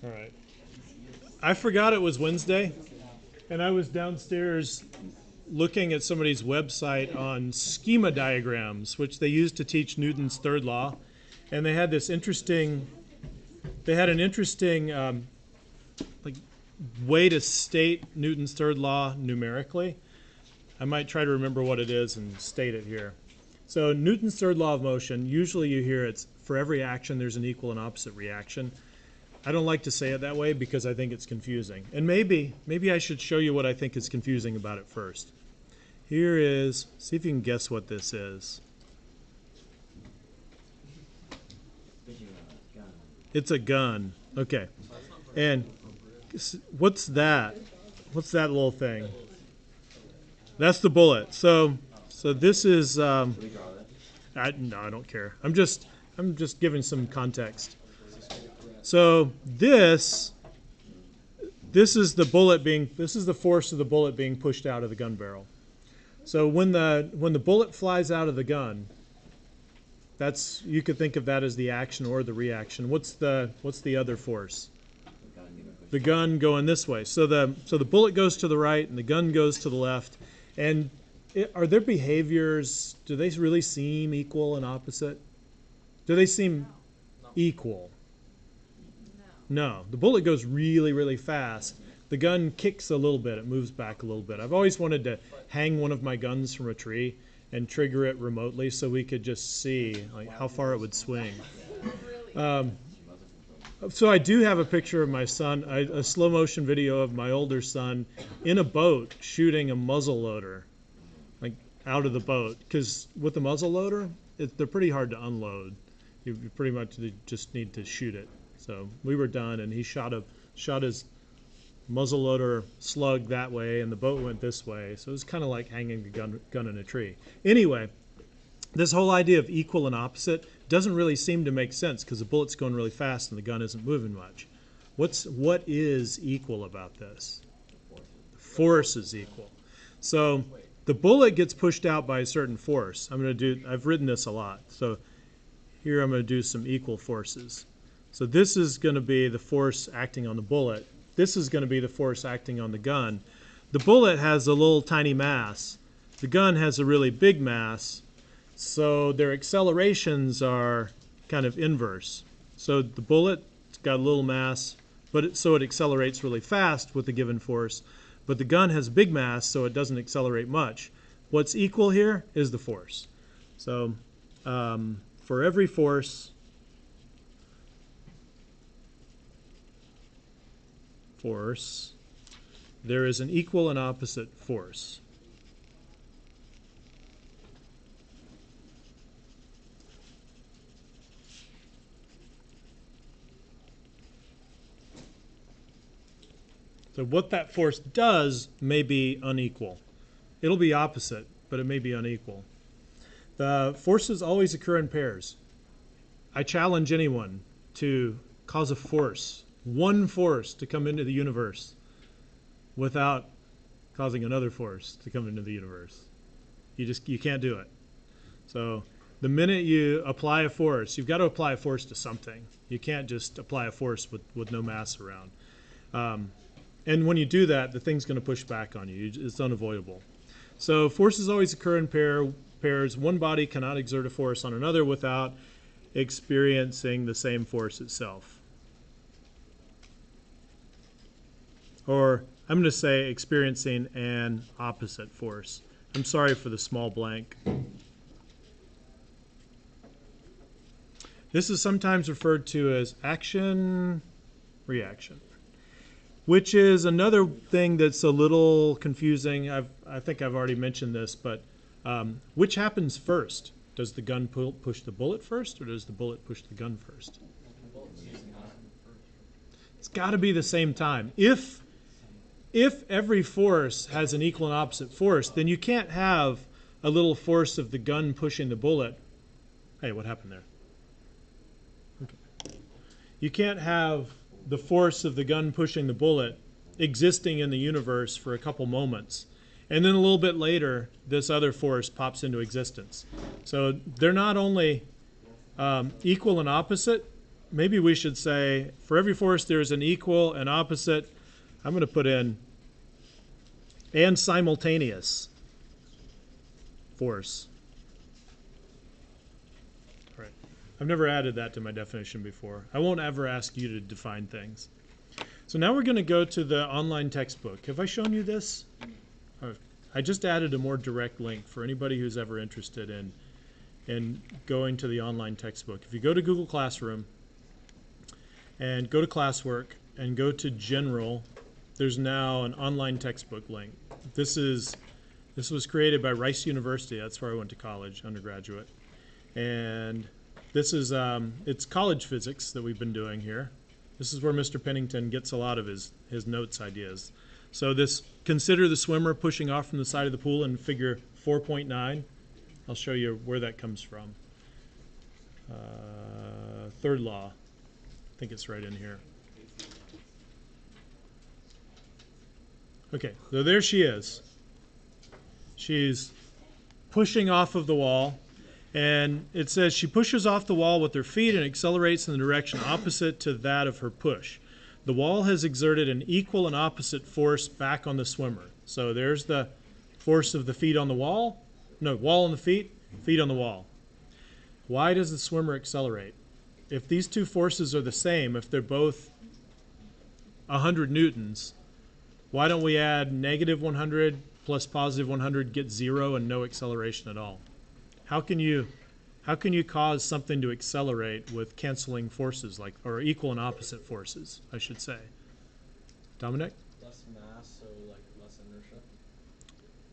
All right. I forgot it was Wednesday, and I was downstairs looking at somebody's website on schema diagrams, which they use to teach Newton's third law, and they had an interesting like way to state Newton's third law numerically. I might try to remember what it is and state it here. So Newton's third law of motion, usually you hear it's for every action there's an equal and opposite reaction. I don't like to say it that way because I think it's confusing. And maybe I should show you what I think is confusing about it first. Here is, see if you can guess what this is. It's a gun. Okay. And what's that? What's that little thing? That's the bullet. So this is. No, I don't care. I'm just giving some context. So this is the bullet being. This is the force of the bullet being pushed out of the gun barrel. So when the bullet flies out of the gun, that's, you could think of that as the action or the reaction. What's the other force? The gun going this way. So the bullet goes to the right and the gun goes to the left. And are their behaviors, do they really seem equal and opposite? Do they seem equal? No. The bullet goes really, really fast. The gun kicks a little bit. It moves back a little bit. I've always wanted to hang one of my guns from a tree and trigger it remotely so we could just see like how far it would swing. So I do have a picture of my son, a slow motion video of my older son in a boat shooting a muzzle loader, like out of the boat. Because with the muzzle loader, they're pretty hard to unload. You pretty much just need to shoot it. So we were done, and he shot his muzzle loader slug that way, and the boat went this way. So it was kind of like hanging the gun in a tree. Anyway, this whole idea of equal and opposite doesn't really seem to make sense because the bullet's going really fast and the gun isn't moving much. What is equal about this? The force is equal. So the bullet gets pushed out by a certain force. I've written this a lot. So here I'm going to do some equal forces. So this is going to be the force acting on the bullet. This is going to be the force acting on the gun. The bullet has a little tiny mass. The gun has a really big mass. So their accelerations are kind of inverse. So the bullet's got a little mass, so it accelerates really fast with the given force. But the gun has a big mass, so it doesn't accelerate much. What's equal here is the force. So for every force, there is an equal and opposite force. So what that force does may be unequal. It'll be opposite, but it may be unequal. The forces always occur in pairs. I challenge anyone to cause a force, one force, to come into the universe without causing another force to come into the universe. You can't do it. So the minute you apply a force, you've got to apply a force to something. You can't just apply a force with no mass around. And when you do that, the thing's going to push back on you. It's unavoidable. So forces always occur in pairs. One body cannot exert a force on another without experiencing the same force itself. Or I'm going to say experiencing an opposite force. I'm sorry for the small blank. This is sometimes referred to as action, reaction, which is another thing that's a little confusing. I think I've already mentioned this, but which happens first? Does the gun push the bullet first, or does the bullet push the gun first? It's got to be the same time. If every force has an equal and opposite force, then you can't have a little force of the gun pushing the bullet. Hey, what happened there? Okay. You can't have the force of the gun pushing the bullet existing in the universe for a couple moments. And then a little bit later, this other force pops into existence. So they're not only equal and opposite, maybe we should say, for every force there's an equal and opposite. I'm going to put in and simultaneous force. All right. I've never added that to my definition before. I won't ever ask you to define things. So now we're going to go to the online textbook. Have I shown you this? I just added a more direct link for anybody who's ever interested in going to the online textbook. If you go to Google Classroom and go to classwork and go to general, there's now an online textbook link. This was created by Rice University. That's where I went to college, undergraduate. And this is it's college physics that we've been doing here. This is where Mr. Pennington gets a lot of his notes ideas. So this, consider the swimmer pushing off from the side of the pool in figure 4.9. I'll show you where that comes from. Third law. I think it's right in here. Okay, so there she is. She's pushing off of the wall. And it says she pushes off the wall with her feet and accelerates in the direction opposite to that of her push. The wall has exerted an equal and opposite force back on the swimmer. So there's the force of the feet on the wall. No, wall on the feet, feet on the wall. Why does the swimmer accelerate? If these two forces are the same, if they're both 100 newtons, why don't we add negative 100 plus positive 100, get 0 and no acceleration at all? How can you cause something to accelerate with canceling forces, like, or equal and opposite forces, I should say? Dominic? Less mass, so like less inertia.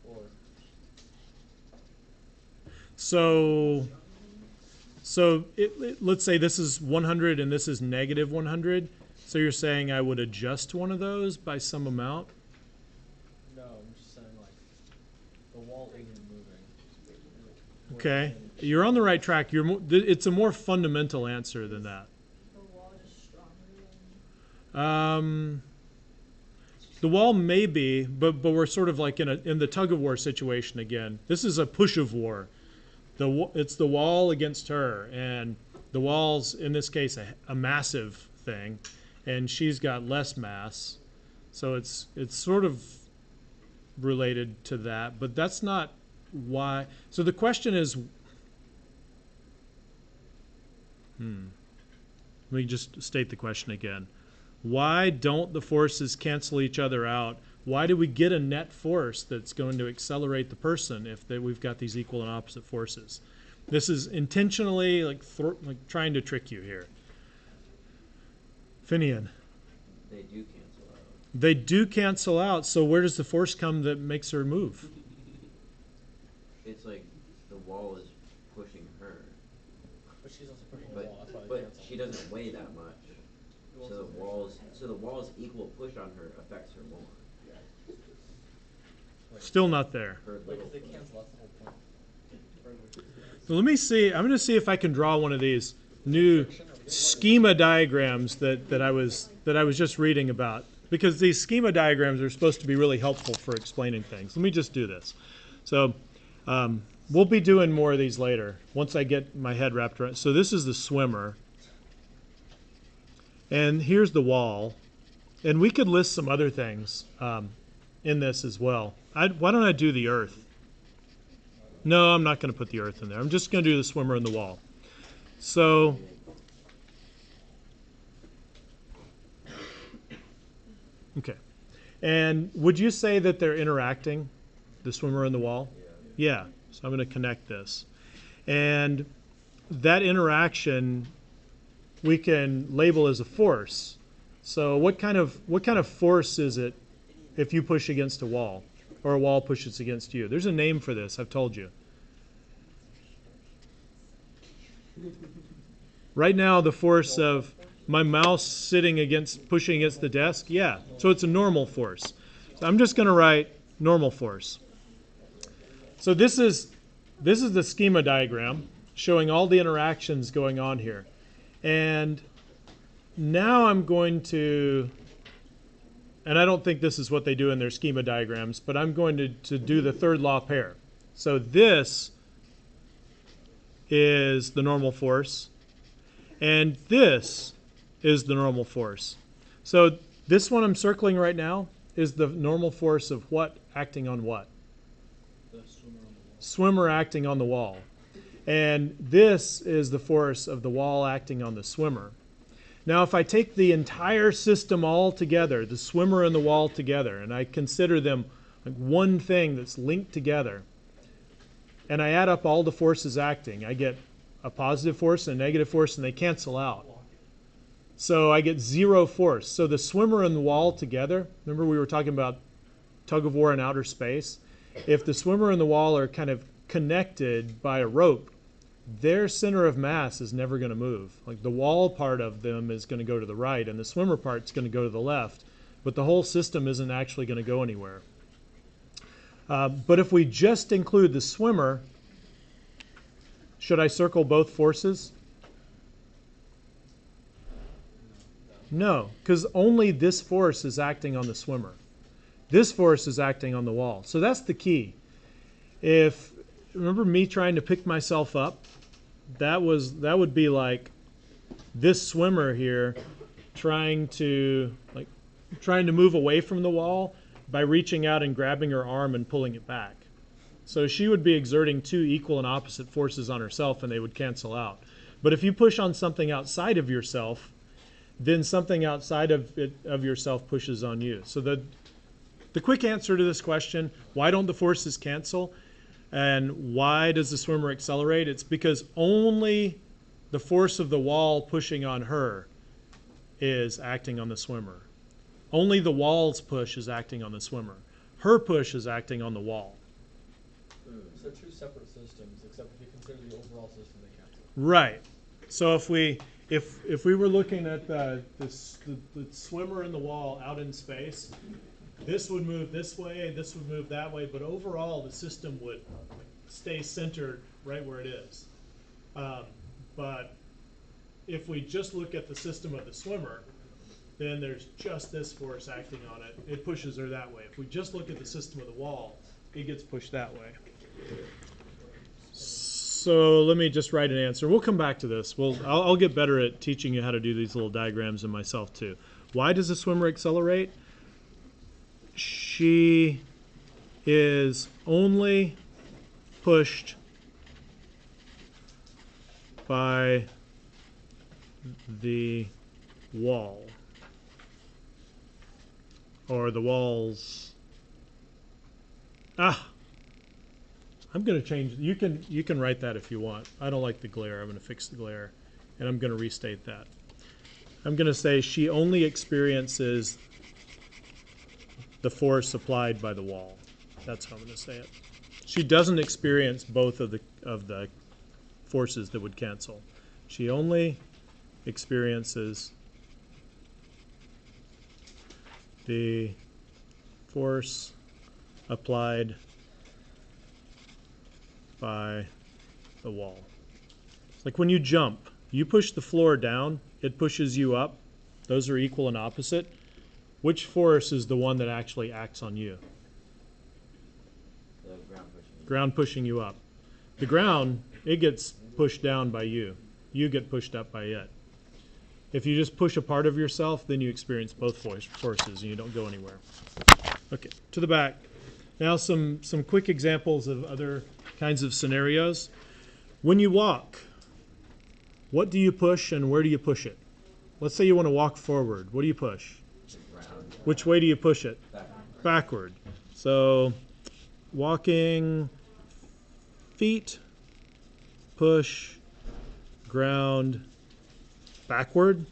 Or let's say this is 100 and this is negative 100. So you're saying I would adjust one of those by some amount? no, I'm just saying like the wall isn't moving. Okay, you're on the right track. It's a more fundamental answer than that. The wall is stronger than... The wall may be, but we're sort of like in the tug of war situation again. This is a push of war. It's the wall against her, and the wall's in this case a massive thing, and she's got less mass, so it's sort of related to that, but that's not why. So the question is, let me just state the question again. Why don't the forces cancel each other out? Why do we get a net force that's going to accelerate the person if we've got these equal and opposite forces? This is intentionally like trying to trick you here. Finian. They do cancel out. They do cancel out, so where does the force come that makes her move? It's like the wall is pushing her, But she's also pushing the wall. That's why they but cancel. she doesn't weigh that much. So the wall's equal push on her affects her more. Still not there. Her Like little if they push. cancel, that's the whole point. So let me see. I'm going to see if I can draw one of these new schema diagrams that I was just reading about, because these schema diagrams are supposed to be really helpful for explaining things. Let me just do this. So we'll be doing more of these later once I get my head wrapped around. So this is the swimmer, and here's the wall, and we could list some other things in this as well. Why don't I do the earth? No, I'm not going to put the earth in there. I'm just going to do the swimmer and the wall. So okay. And would you say that they're interacting, the swimmer and the wall? Yeah. So I'm going to connect this. And that interaction we can label as a force. So what kind of force is it if you push against a wall or a wall pushes against you? There's a name for this, I've told you. Right now, the force of my mouse pushing against the desk, yeah. So it's a normal force. So I'm just going to write normal force. So this is the schema diagram showing all the interactions going on here. And now I'm going to, and I don't think this is what they do in their schema diagrams, but I'm going to do the third law pair. So this is the normal force, and this is the normal force. So this one I'm circling right now is the normal force of what acting on what? The swimmer on the wall. Swimmer acting on the wall. And this is the force of the wall acting on the swimmer. Now, if I take the entire system all together, the swimmer and the wall together, and I consider them like one thing that's linked together, and I add up all the forces acting, I get a positive force and a negative force, and they cancel out. So I get zero force. So the swimmer and the wall together, remember we were talking about tug of war in outer space? If the swimmer and the wall are kind of connected by a rope, their center of mass is never going to move. Like the wall part of them is going to go to the right, and the swimmer part's going to go to the left, but the whole system isn't actually going to go anywhere. But if we just include the swimmer, should I circle both forces? No, because only this force is acting on the swimmer. This force is acting on the wall. So that's the key. Remember me trying to pick myself up? That would be like this swimmer here trying to move away from the wall by reaching out and grabbing her arm and pulling it back. So she would be exerting two equal and opposite forces on herself, and they would cancel out. But if you push on something outside of yourself, then something outside of yourself pushes on you. So the quick answer to this question, why don't the forces cancel? And why does the swimmer accelerate? It's because only the force of the wall pushing on her is acting on the swimmer. Only the wall's push is acting on the swimmer. Her push is acting on the wall. So two separate systems, except if you consider the overall system, they cancel. Right. So if we were looking at the swimmer and the wall out in space, this would move this way, this would move that way, but overall the system would stay centered right where it is. But if we just look at the system of the swimmer, then there's just this force acting on it. It pushes her that way. If we just look at the system of the wall, it gets pushed that way. So let me just write an answer. We'll come back to this. I'll get better at teaching you how to do these little diagrams and myself too. Why does the swimmer accelerate? She is only pushed by the wall, or the walls. I'm going to change. You can write that if you want. I don't like the glare. I'm going to fix the glare, and I'm going to restate that. I'm going to say she only experiences the force applied by the wall. That's how I'm going to say it. She doesn't experience both of the forces that would cancel. She only experiences the force applied by the wall. Like when you jump, you push the floor down, it pushes you up. Those are equal and opposite. Which force is the one that actually acts on you? The ground pushing you. Ground pushing you up. The ground, it gets pushed down by you. You get pushed up by it. If you just push a part of yourself, then you experience both forces and you don't go anywhere. Okay, to the back. Now some quick examples of other kinds of scenarios. When you walk, what do you push and where do you push it? Let's say you want to walk forward. What do you push? Ground. Which way do you push it? Backward. Backward. So walking, feet, push, ground, backward.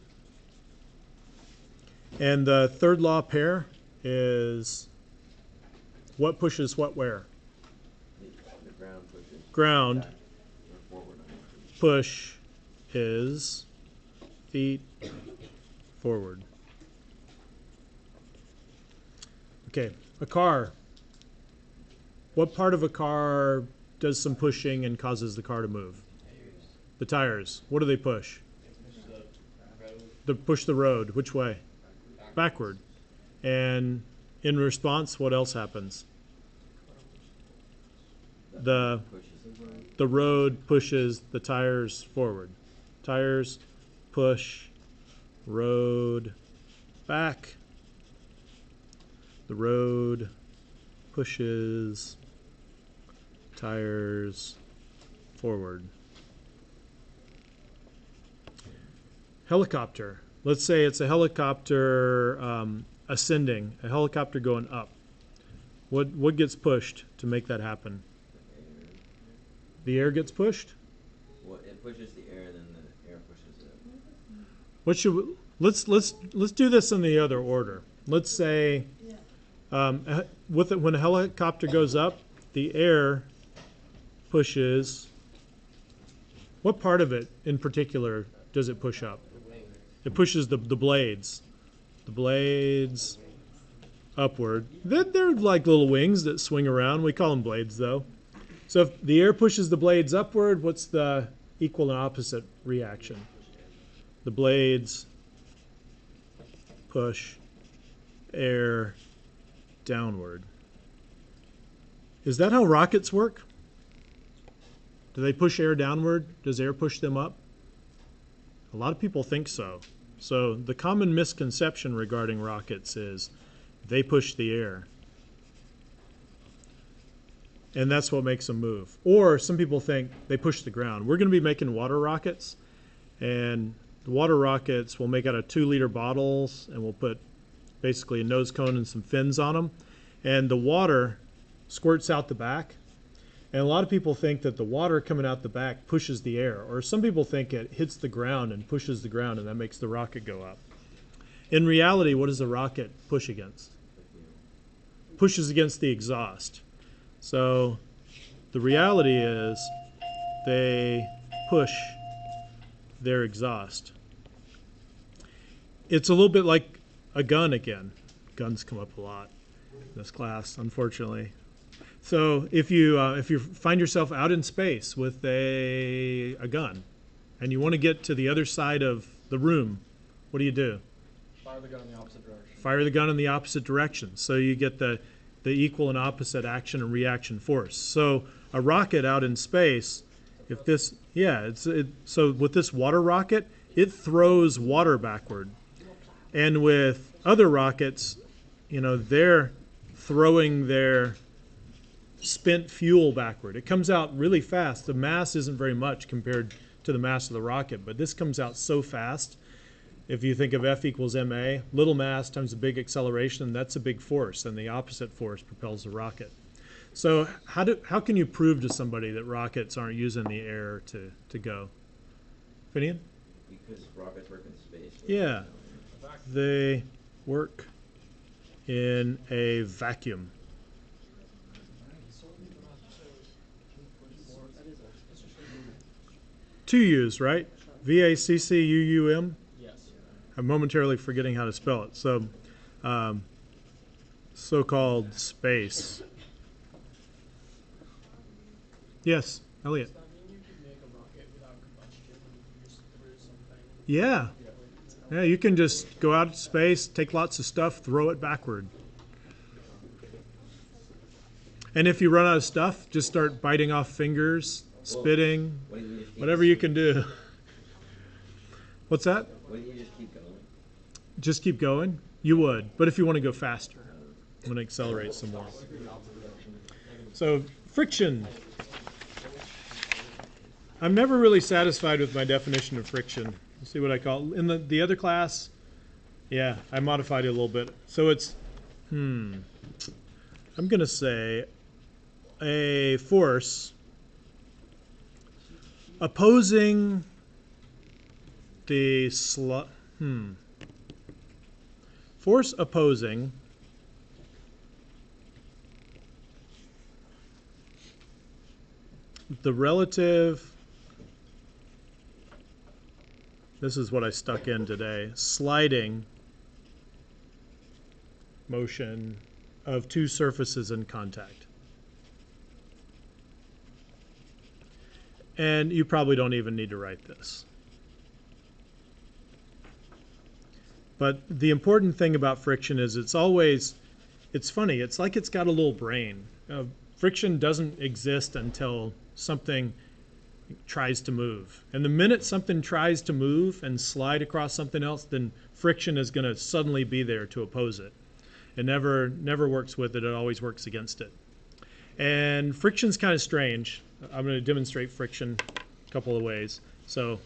And the third law pair is what pushes what where? The ground pushes. Ground, back or forward on your feet. push his feet forward. Okay, a car. What part of a car does some pushing and causes the car to move? The tires. What do they push? They push the road. Which way? Backward. And in response, what else happens? The Pushes the road. the road pushes the tires forward. Tires push road back. The road pushes tires forward. Helicopter. Let's say it's a helicopter ascending, a helicopter going up. What gets pushed to make that happen? The air gets pushed? Well, it pushes the air, then the air pushes it. What should we, let's do this in the other order. Let's say when a helicopter goes up, the air pushes. What part of it in particular does it push up? It pushes the blades. The blades upward. They're like little wings that swing around. We call them blades, though. So if the air pushes the blades upward, what's the equal and opposite reaction? The blades push air downward. Is that how rockets work? Do they push air downward? Does air push them up? A lot of people think so. So the common misconception regarding rockets is they push the air. And that's what makes them move. Or some people think they push the ground. We're going to be making water rockets. And the water rockets we'll make out of 2-liter bottles. And we'll put basically a nose cone and some fins on them. And the water squirts out the back. And a lot of people think that the water coming out the back pushes the air. Or some people think it hits the ground and pushes the ground, and that makes the rocket go up. In reality, what does a rocket push against? Pushes against the exhaust. So the reality is they push their exhaust. It's a little bit like a gun again. Guns come up a lot in this class, unfortunately. So if you find yourself out in space with a gun and you want to get to the other side of the room, what do? Fire the gun in the opposite direction. Fire the gun in the opposite direction. So you get the equal and opposite action and reaction force. So a rocket out in space, if this, so with this water rocket, it throws water backward. And with other rockets, they're throwing their spent fuel backward. It comes out really fast. The mass isn't very much compared to the mass of the rocket, but this comes out so fast. If you think of F equals ma, little mass times a big acceleration, that's a big force, and the opposite force propels the rocket. So how can you prove to somebody that rockets aren't using the air to go? Finian? Because rockets work in space. Yeah, they work in a vacuum. Two U's, right? V-A-C-C-U-U-M? Yes. I'm momentarily forgetting how to spell it. So, so-called space. Yes, Elliot. Does that mean you could make a rocket without combustion and just through something? Yeah. Yeah, you can just go out to space, take lots of stuff, throw it backward. And if you run out of stuff, just start biting off fingers, spitting, whatever you can do. What's that? Wouldn't you just keep going? Just keep going? You would, but if you want to go faster, I'm going to accelerate some more. So, friction. I'm never really satisfied with my definition of friction. Let's see what I call it. In the other class, yeah, I modified it a little bit. So it's, I'm going to say a force opposing the force opposing the relative, this is what I stuck in today, sliding motion of two surfaces in contact. And you probably don't even need to write this. But the important thing about friction is it's funny, it's like it's got a little brain. Friction doesn't exist until something tries to move. And the minute something tries to move and slide across something else, then friction is going to suddenly be there to oppose it. It never works with it. It always works against it. And friction's kind of strange. I'm going to demonstrate friction a couple of ways. So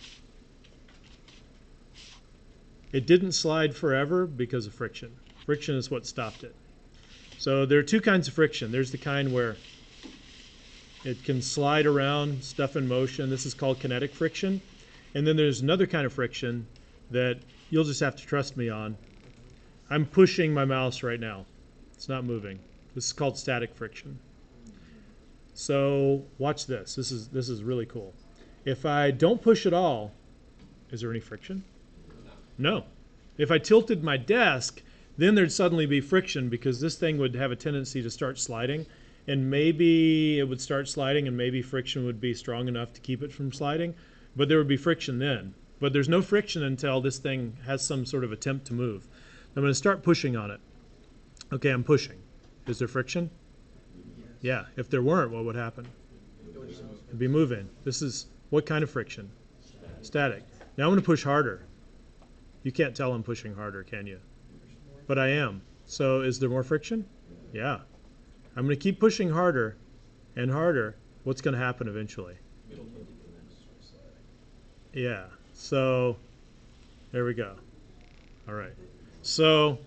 it didn't slide forever because of friction. Friction is what stopped it. So there are two kinds of friction. There's the kind where it can slide around stuff in motion. This is called kinetic friction. And then there's another kind of friction that you'll just have to trust me on. I'm pushing my mouse right now. It's not moving. This is called static friction. So watch this. This is really cool. If I don't push at all, is there any friction? No. If I tilted my desk, then there'd suddenly be friction because this thing would have a tendency to start sliding. And maybe it would start sliding and maybe friction would be strong enough to keep it from sliding. But there would be friction then. But there's no friction until this thing has some sort of attempt to move. I'm going to start pushing on it. Okay, I'm pushing. Is there friction? Yeah. If there weren't, what would happen? It'd be moving. This is what kind of friction? Static. Now I'm going to push harder. You can't tell I'm pushing harder, can you? But I am. So is there more friction? Yeah. I'm going to keep pushing harder and harder. What's going to happen eventually? Yeah. So there we go. All right. So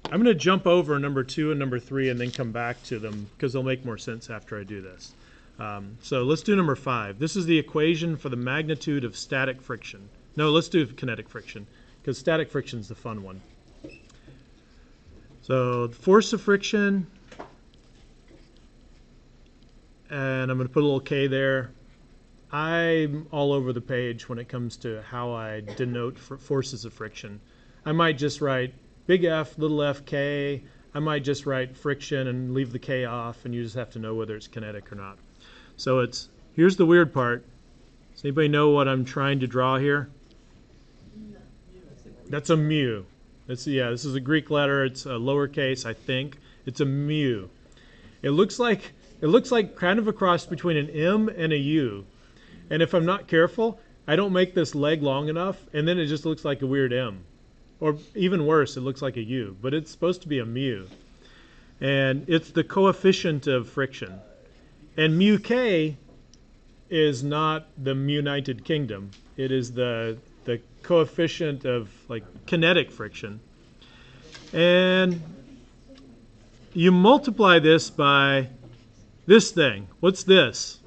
I'm going to jump over number 2 and number 3 and then come back to them because they'll make more sense after I do this. So let's do number 5. This is the equation for the magnitude of static friction. No, let's do kinetic friction because static friction is the fun one. So the force of friction, and I'm going to put a little k there. I'm all over the page when it comes to how I denote forces of friction. I might just write big F, little f, k. I might just write friction and leave the k off, and you just have to know whether it's kinetic or not. So here's the weird part. Does anybody know what I'm trying to draw here? That's a mu. This is a Greek letter. It's a lowercase, I think. It's a mu. It looks like kind of a cross between an M and a U. And if I'm not careful, I don't make this leg long enough, and then it just looks like a weird M. Or even worse, it looks like a U. But it's supposed to be a mu. And it's the coefficient of friction. And mu k is not the United Kingdom. It is the coefficient of like kinetic friction. And you multiply this by this thing. What's this?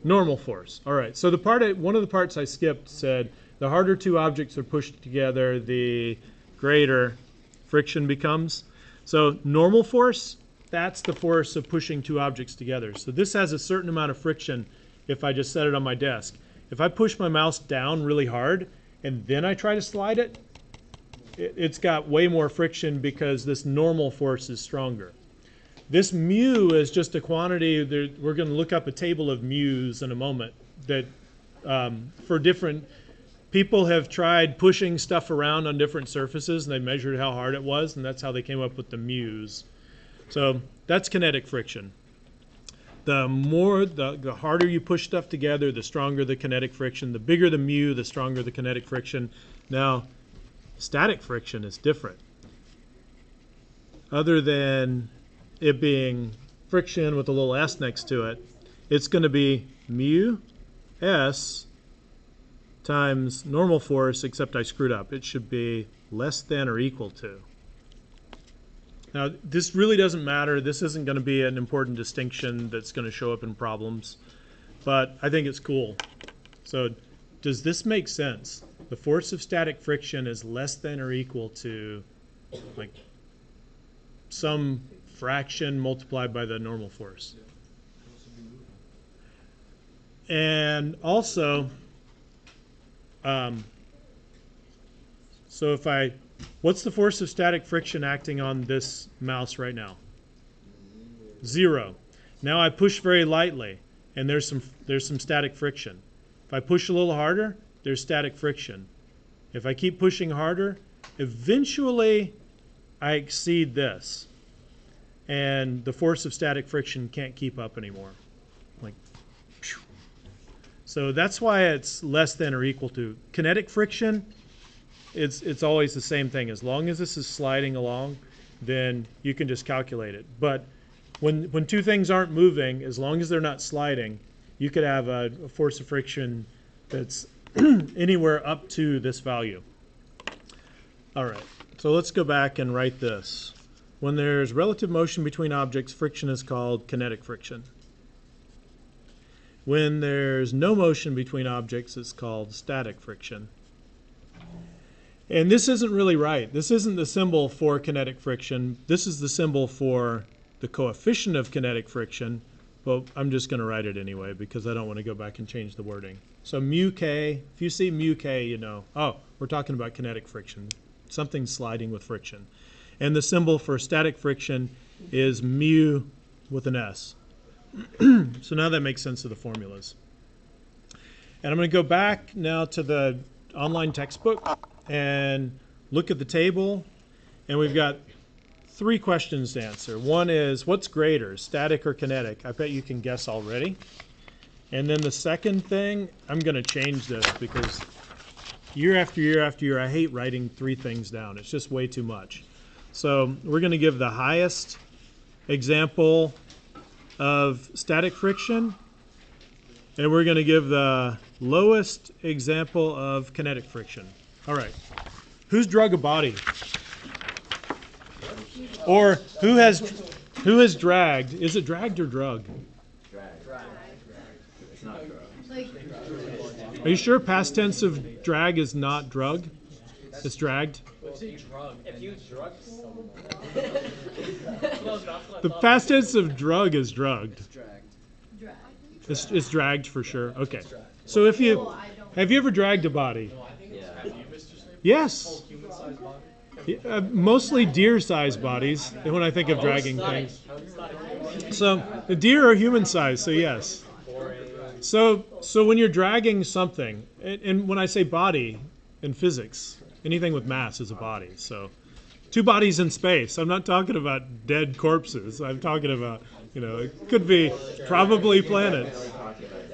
Normal force. All right. So one of the parts I skipped said the harder two objects are pushed together, the greater friction becomes. So normal force, that's the force of pushing two objects together. So this has a certain amount of friction if I just set it on my desk. If I push my mouse down really hard and then I try to slide it, it's got way more friction because this normal force is stronger. This mu is just a quantity. We're going to look up a table of mu's in a moment that for different people have tried pushing stuff around on different surfaces and they measured how hard it was, and that's how they came up with the mu's. So that's kinetic friction. The harder you push stuff together, the stronger the kinetic friction. The bigger the mu, the stronger the kinetic friction. Now, static friction is different. Other than it being friction with a little s next to it, it's going to be mu s times normal force, except I screwed up. It should be less than or equal to. Now, this really doesn't matter. This isn't going to be an important distinction that's going to show up in problems, but I think it's cool. So does this make sense? The force of static friction is less than or equal to like some fraction multiplied by the normal force. And also, so what's the force of static friction acting on this mouse right now? 0. Now I push very lightly, and there's some static friction. If I push a little harder, there's static friction. If I keep pushing harder, eventually I exceed this, and the force of static friction can't keep up anymore. Like, phew. So that's why it's less than or equal to. Kinetic friction, it's always the same thing. As long as this is sliding along, then you can just calculate it. But when two things aren't moving, as long as they're not sliding, you could have a force of friction that's anywhere up to this value. All right, so let's go back and write this. When there's relative motion between objects, friction is called kinetic friction. When there's no motion between objects, it's called static friction. And this isn't really right. This isn't the symbol for kinetic friction. This is the symbol for the coefficient of kinetic friction. Well, I'm just going to write it anyway because I don't want to go back and change the wording. So mu k, if you see mu k, you know, oh, we're talking about kinetic friction. Something sliding with friction. And the symbol for static friction is mu with an S. So now that makes sense of the formulas. And I'm going to go back now to the online textbook and look at the table. And we've got 3 questions to answer. One is, what's greater, static or kinetic? I bet you can guess already. And then the second thing, I'm going to change this because year after year after year, I hate writing 3 things down. It's just way too much. So we're going to give the highest example of static friction, and we're going to give the lowest example of kinetic friction. All right. Who's drug a body? Or who has dragged? Is it dragged or drug? Drag. It's not drug. Like, Are you sure past tense of drag is not drug? It's dragged? If you drug someone. The past tense of drug is drugged. drag. It's dragged for sure. Okay. So if you Well, I don't. have you ever dragged a body? Yeah. Yes. Mostly deer-sized bodies when I think of dragging things. So the deer are human-sized, so yes. So when you're dragging something, and when I say body in physics, anything with mass is a body. So 2 bodies in space. I'm not talking about dead corpses. I'm talking about, you know, it could be probably planets.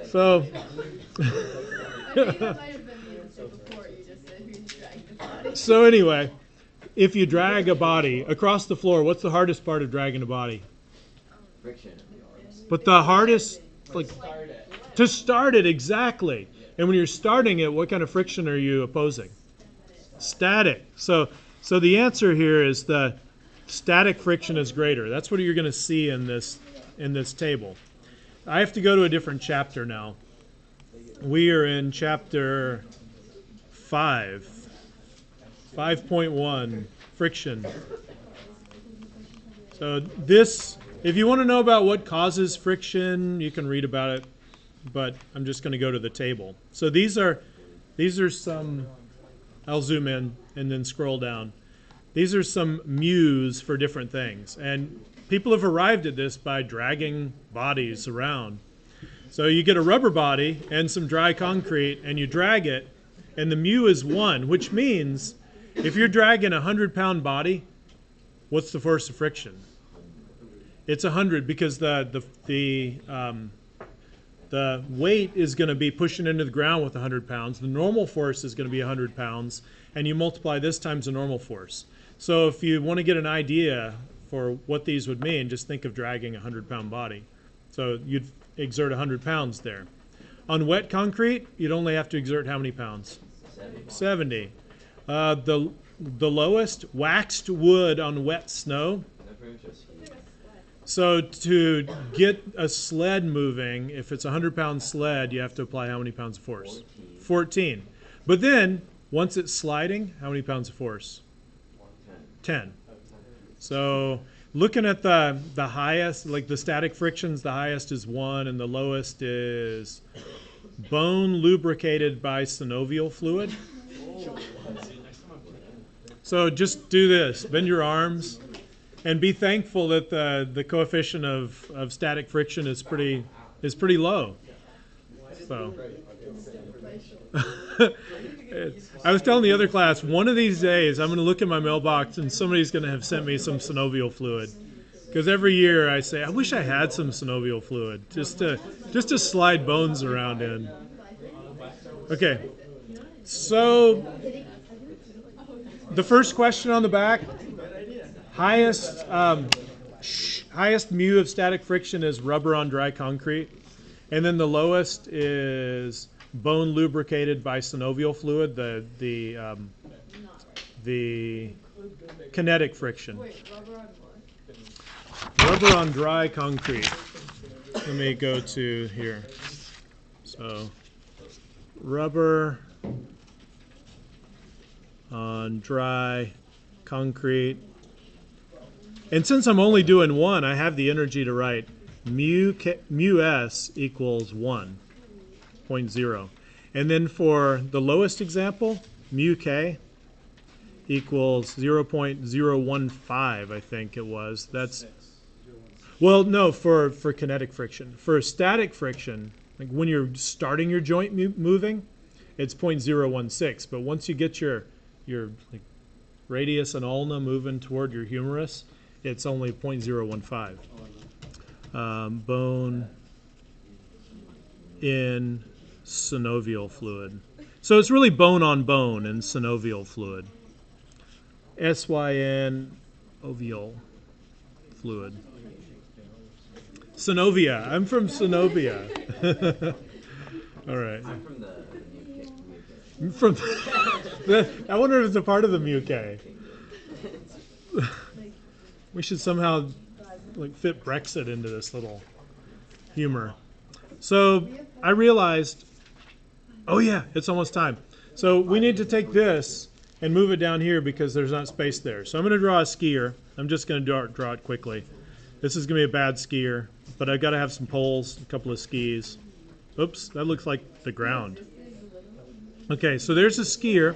So I think that might have been the answer before you just said who dragged the body. so anyway, if you drag a body across the floor, what's the hardest part of dragging a body? Friction. But the hardest, like, to start it, exactly. And when you're starting it, what kind of friction are you opposing? Static. So the answer here is the static friction is greater. That's what you're going to see in this table. I have to go to a different chapter now. We are in chapter 5.1, friction. So this, if you want to know about what causes friction, you can read about it, but I'm just going to go to the table. So these are some, I'll zoom in and then scroll down. These are some mu's for different things. And people have arrived at this by dragging bodies around. So you get a rubber body and some dry concrete and you drag it, and the mu is 1, which means if you're dragging a 100-pound body, what's the force of friction? It's 100 because the weight is going to be pushing into the ground with 100 pounds. The normal force is going to be 100 pounds, and you multiply this times the normal force. So if you want to get an idea for what these would mean, just think of dragging a 100-pound body. So you'd exert 100 pounds there. On wet concrete, you'd only have to exert how many pounds? 70. The lowest, waxed wood on wet snow. So to get a sled moving, if it's a 100-pound sled, you have to apply how many pounds of force? 14. But then, once it's sliding, how many pounds of force? 10. So looking at the highest, like the static frictions, the highest is 1 and the lowest is bone lubricated by synovial fluid. So just do this, bend your arms, and be thankful that the coefficient of static friction is pretty low. So I was telling the other class, one of these days I'm going to look in my mailbox and somebody's going to have sent me some synovial fluid. Because every year I say, I wish I had some synovial fluid just to slide bones around in. Okay. So the first question on the back, highest mu of static friction is rubber on dry concrete. And then the lowest is bone lubricated by synovial fluid, the kinetic friction. Wait, rubber on what? Rubber on dry concrete. Let me go to here. So, rubber on dry concrete. And since I'm only doing one, I have the energy to write mu s equals 1.0. And then for the lowest example, mu k equals 0.015, I think it was. That's, well, no, for kinetic friction. For static friction, like when you're starting your joint moving, it's 0.016. But once you get your like, radius and ulna moving toward your humerus, it's only 0.015. Bone in synovial fluid. So it's really bone on bone in synovial fluid. SYN ovial fluid. Synovia. I'm from Synovia. All right. I'm from the UK. From I wonder if it's a part of the MUK. We should somehow like fit Brexit into this little humor. So I realized, oh yeah, it's almost time. So we need to take this and move it down here because there's not space there. So I'm going to draw a skier. I'm just going to draw it quickly. This is going to be a bad skier, but I've got to have some poles, a couple of skis. Oops, that looks like the ground. Okay, so there's a skier,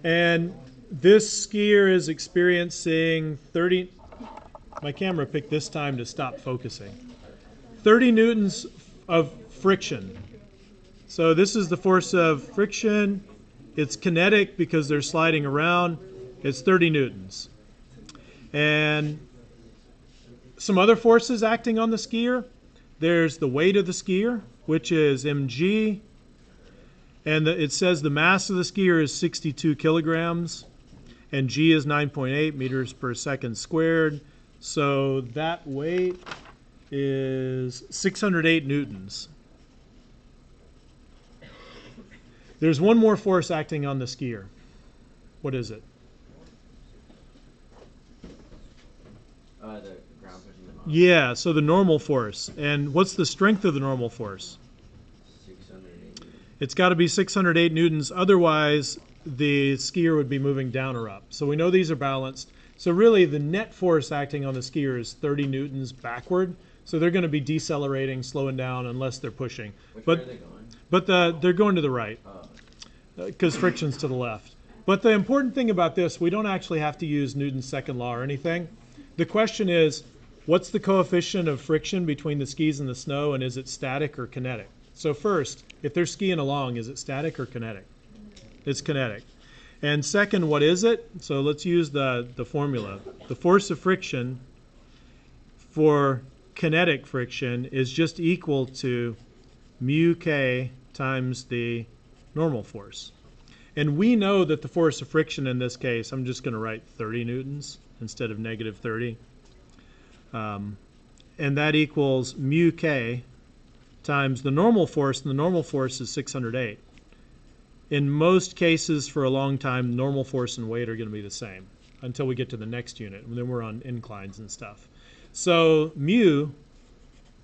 and this skier is experiencing 30, my camera picked this time to stop focusing, 30 newtons of friction. So this is the force of friction. It's kinetic because they're sliding around. It's 30 newtons. And some other forces acting on the skier. There's the weight of the skier, which is mg. And it says the mass of the skier is 62 kilograms. And g is 9.8 meters per second squared. So that weight is 608 newtons. There's one more force acting on the skier. What is it? The ground pushing them off. Yeah, so the normal force. And what's the strength of the normal force? 680. It's got to be 608 newtons. Otherwise, the skier would be moving down or up. So we know these are balanced. So really, the net force acting on the skier is 30 newtons backward. So they're going to be decelerating, slowing down, unless they're pushing. Which way are they going? But they're going to the right, because friction's to the left. But the important thing about this, we don't actually have to use Newton's second law or anything. The question is, what's the coefficient of friction between the skis and the snow, and is it static or kinetic? So first, if they're skiing along, is it static or kinetic? It's kinetic. And second, what is it? So let's use the formula. The force of friction for kinetic friction is just equal to mu k times the normal force. And we know that the force of friction in this case, I'm just going to write 30 newtons instead of negative 30. And that equals mu k times the normal force, and the normal force is 608. In most cases, for a long time, normal force and weight are going to be the same until we get to the next unit, and then we're on inclines and stuff. So mu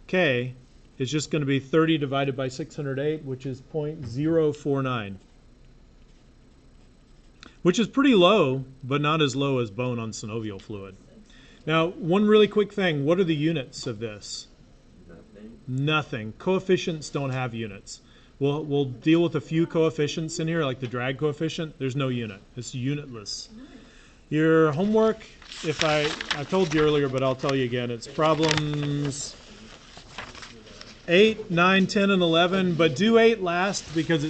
k is just going to be 30 divided by 608, which is 0.049, which is pretty low, but not as low as bone on synovial fluid. Now, one really quick thing, what are the units of this? Nothing. Nothing. Coefficients don't have units. We'll deal with a few coefficients in here, like the drag coefficient. There's no unit. It's unitless. Your homework, I told you earlier, but I'll tell you again, it's problems 8, 9, 10, and 11, but do 8 last because